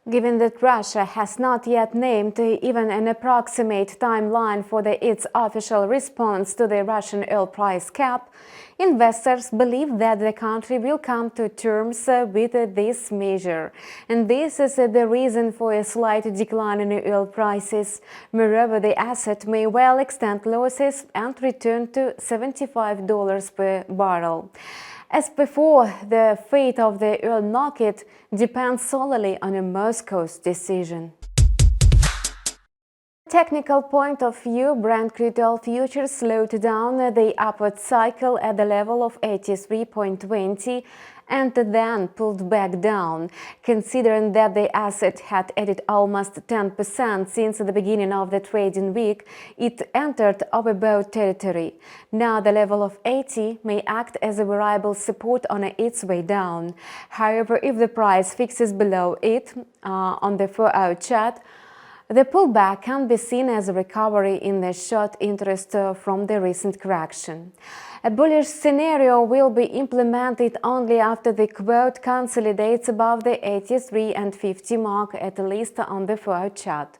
Given that Russia has not yet named even an approximate timeline for its official response to the Russian oil price cap, investors believe that the country will come to terms with this measure. And this is the reason for a slight decline in oil prices. Moreover, the asset may well extend losses and return to $75 per barrel. As before, the fate of the oil market depends solely on Moscow's decision. Technical point of view, Brent crude oil futures slowed down the upward cycle at the level of 83.20 and then pulled back down. Considering that the asset had added almost 10% since the beginning of the trading week, it entered overbought territory. Now the level of 80 may act as a variable support on its way down. However, if the price fixes below it on the 4-hour chart, the pullback can be seen as a recovery in the short interest from the recent correction. A bullish scenario will be implemented only after the quote consolidates above the 83 and 50 mark, at least on the 4-hour chart.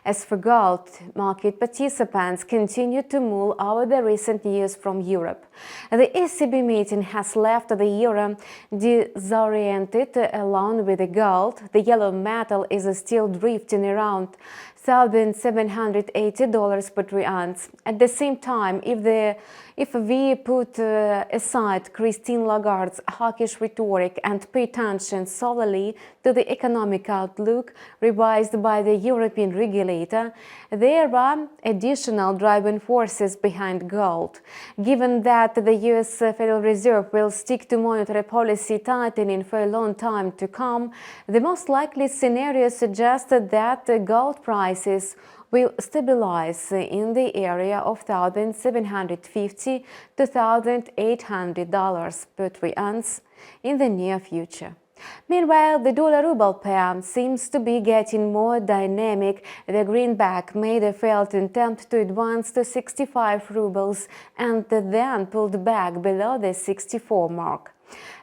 As for gold, market participants continue to mull over the recent news from Europe. The ECB meeting has left the euro disoriented along with the gold. The yellow metal is still drifting around $1,780 per troy ounce. At the same time, if we put aside Christine Lagarde's hawkish rhetoric and pay attention solely to the economic outlook revised by the European regulator, there are additional driving forces behind gold. Given that the US Federal Reserve will stick to monetary policy tightening for a long time to come, the most likely scenario suggests that the gold prices will stabilize in the area of $1,750 to $1,800 per troy ounce in the near future. Meanwhile, the dollar-ruble pair seems to be getting more dynamic. The greenback made a failed attempt to advance to 65 rubles and then pulled back below the 64 mark.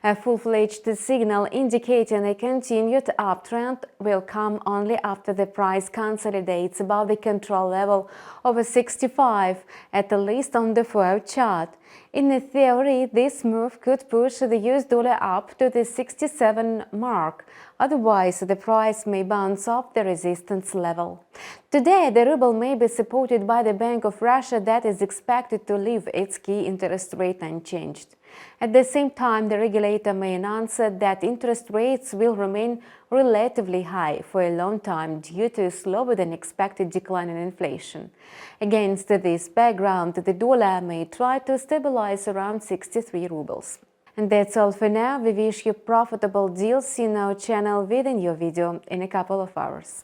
A full-fledged signal indicating a continued uptrend will come only after the price consolidates above the control level of 65, at least on the 4-hour chart. In theory, this move could push the US dollar up to the 67 mark. Otherwise, the price may bounce off the resistance level. Today, the ruble may be supported by the Bank of Russia that is expected to leave its key interest rate unchanged. At the same time, the regulator may announce that interest rates will remain relatively high for a long time due to a slower than expected decline in inflation. Against this background, the dollar may try to stabilize around 63 rubles. And that's all for now. We wish you profitable deals in our channel with a new video in a couple of hours.